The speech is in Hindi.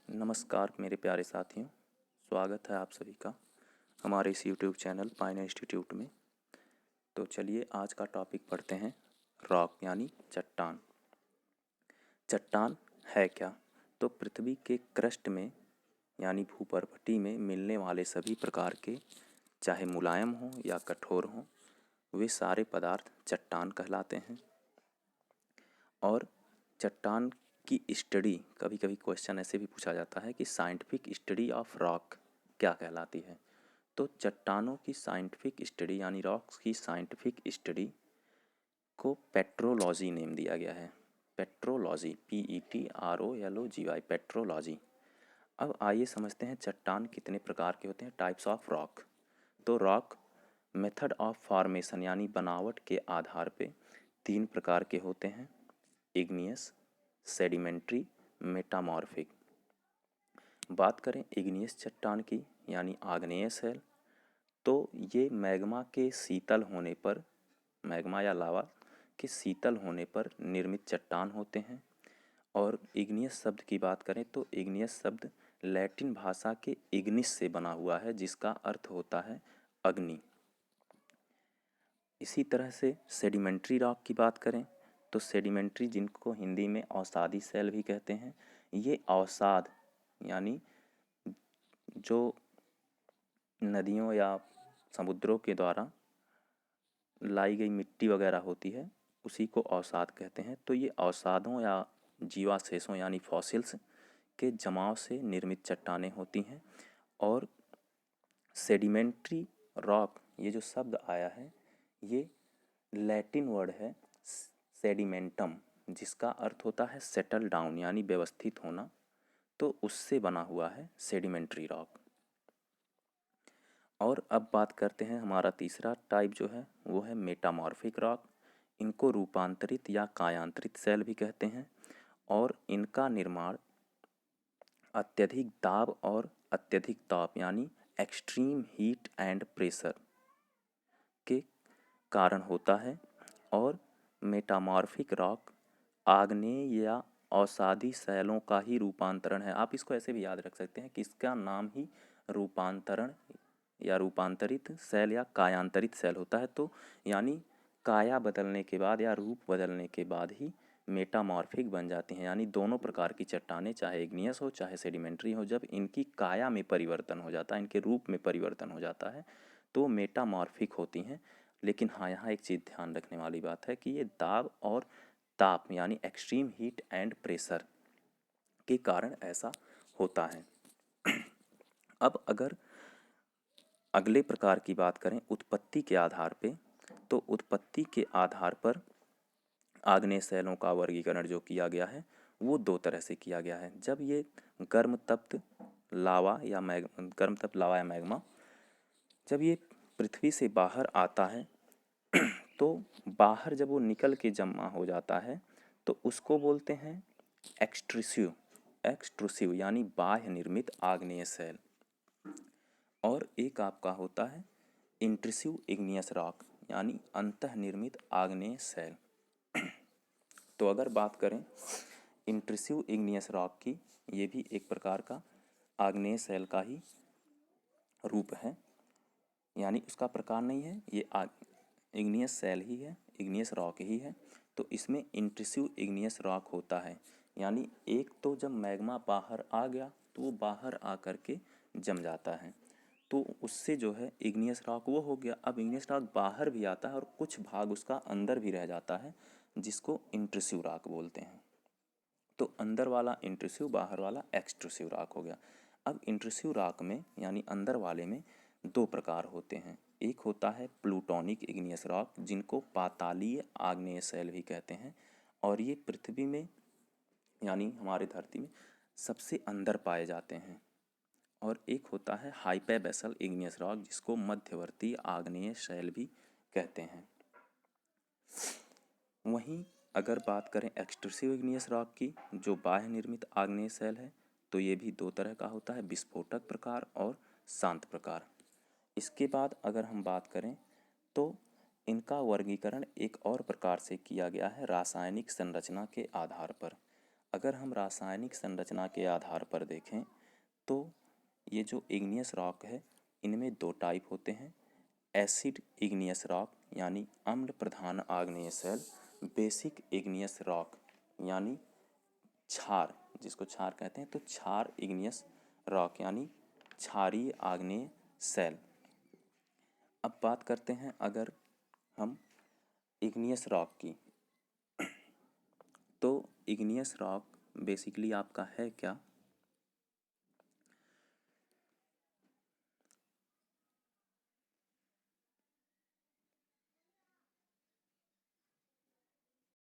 नमस्कार मेरे प्यारे साथियों, स्वागत है आप सभी का हमारे इस यूट्यूब चैनल पाइन इंस्टीट्यूट में। तो चलिए आज का टॉपिक पढ़ते हैं, रॉक यानी चट्टान। चट्टान है क्या? तो पृथ्वी के क्रस्ट में यानी भूपर्वटी में मिलने वाले सभी प्रकार के, चाहे मुलायम हों या कठोर हों, वे सारे पदार्थ चट्टान कहलाते हैं। और चट्टान की स्टडी, कभी कभी क्वेश्चन ऐसे भी पूछा जाता है कि साइंटिफिक स्टडी ऑफ रॉक क्या कहलाती है। तो चट्टानों की साइंटिफिक स्टडी यानी रॉक्स की साइंटिफिक स्टडी को पेट्रोलॉजी नेम दिया गया है। Petrology, PETROLOGY, petrology. अब आइए समझते हैं चट्टान कितने प्रकार के होते हैं, टाइप्स ऑफ रॉक। तो रॉक मेथड ऑफ फॉर्मेशन यानी बनावट के आधार पे 3 प्रकार के होते हैं, इग्नियस, सेडिमेंट्री, मेटामॉर्फिक। बात करें इग्नियस चट्टान की यानी आग्नेय शैल, तो ये मैग्मा के शीतल होने पर, मैग्मा या लावा के शीतल होने पर निर्मित चट्टान होते हैं। और इग्नियस शब्द की बात करें तो इग्नियस शब्द लैटिन भाषा के इग्निस से बना हुआ है, जिसका अर्थ होता है अग्नि। इसी तरह से सेडिमेंट्री रॉक की बात करें तो सेडिमेंट्री, जिनको हिंदी में अवसादी शैल भी कहते हैं, ये अवसाद यानी जो नदियों या समुद्रों के द्वारा लाई गई मिट्टी वगैरह होती है, उसी को अवसाद कहते हैं। तो ये अवसादों या जीवाशेषों यानी फॉसिल्स के जमाव से निर्मित चट्टानें होती हैं। और सेडिमेंट्री रॉक, ये जो शब्द आया है, ये लैटिन वर्ड है सेडिमेंटम, जिसका अर्थ होता है सेटल डाउन यानी व्यवस्थित होना। तो उससे बना हुआ है सेडिमेंट्री रॉक। और अब बात करते हैं, हमारा तीसरा टाइप जो है वो है मेटामॉर्फिक रॉक। इनको रूपांतरित या कायांतरित शैल भी कहते हैं। और इनका निर्माण अत्यधिक दाब और अत्यधिक ताप यानी एक्सट्रीम हीट एंड प्रेशर के कारण होता है। और मेटामॉर्फिक रॉक आग्नेय या अवसादी शैलों का ही रूपांतरण है। आप इसको ऐसे भी याद रख सकते हैं कि इसका नाम ही रूपांतरण या रूपांतरित शैल या कायांतरित शैल होता है। तो यानी काया बदलने के बाद या रूप बदलने के बाद ही मेटामॉर्फिक बन जाती हैं। यानी दोनों प्रकार की चट्टानें, चाहे इग्नियस हो चाहे सेडिमेंट्री हो, जब इनकी काया में परिवर्तन हो जाता है, इनके रूप में परिवर्तन हो जाता है, तो मेटामॉर्फिक होती हैं। लेकिन हाँ, यहाँ एक चीज़ ध्यान रखने वाली बात है कि ये दाब और ताप यानी एक्सट्रीम हीट एंड प्रेशर के कारण ऐसा होता है। अब अगर अगले प्रकार की बात करें उत्पत्ति के आधार पे, तो उत्पत्ति के आधार पर आग्नेय शैलों का वर्गीकरण जो किया गया है वो 2 तरह से किया गया है। जब ये गर्म तप्त लावा या मैग्मा जब ये पृथ्वी से बाहर आता है तो बाहर जब वो निकल के जमा हो जाता है तो उसको बोलते हैं एक्सट्रूसिव, एक्सट्रूसिव यानी बाह्य निर्मित आग्नेय शैल। और एक आपका होता है इंट्रूसिव इग्नियस रॉक यानी अंतः निर्मित आग्नेय शैल। तो अगर बात करें इंट्रूसिव इग्नियस रॉक की, ये भी एक प्रकार का आग्नेय शैल का ही रूप है, यानी उसका प्रकार नहीं है, ये इग्नियस शैल ही है, इग्नियस रॉक ही है। तो इसमें इंट्रूसिव इग्नियस रॉक होता है, यानी एक तो जब मैग्मा बाहर आ गया तो वो बाहर आकर के जम जाता है, तो उससे जो है इग्नियस रॉक वो हो गया। अब इग्नियस रॉक बाहर भी आता है और कुछ भाग उसका अंदर भी रह जाता है, जिसको इंट्रूसिव रॉक बोलते हैं। तो अंदर वाला इंट्रूसिव, बाहर वाला एक्सट्रूसिव रॉक हो गया। अब इंट्रूसिव रॉक में यानी अंदर वाले में 2 प्रकार होते हैं। एक होता है प्लूटोनिक इग्नियस रॉक, जिनको पातालीय आग्नेय शैल भी कहते हैं, और ये पृथ्वी में यानी हमारे धरती में सबसे अंदर पाए जाते हैं। और एक होता है हाइपेबेसल इग्नियस रॉक, जिसको मध्यवर्ती आग्नेय शैल भी कहते हैं। वहीं अगर बात करें एक्सट्रूसिव इग्नियस रॉक की, जो बाह्य निर्मित आग्नेय शैल है, तो ये भी 2 तरह का होता है, विस्फोटक प्रकार और शांत प्रकार। इसके बाद अगर हम बात करें तो इनका वर्गीकरण एक और प्रकार से किया गया है, रासायनिक संरचना के आधार पर। अगर हम रासायनिक संरचना के आधार पर देखें तो ये जो इग्नियस रॉक है इनमें दो टाइप होते हैं, एसिड इग्नियस रॉक यानी अम्ल प्रधान आग्नेय शैल, बेसिक इग्नियस रॉक यानी क्षार, जिसको क्षार कहते हैं, तो क्षार इग्नियस रॉक यानी क्षारीय आग्नेय शैल। अब बात करते हैं अगर हम इग्नियस रॉक की, तो इग्नियस रॉक बेसिकली आपका है क्या,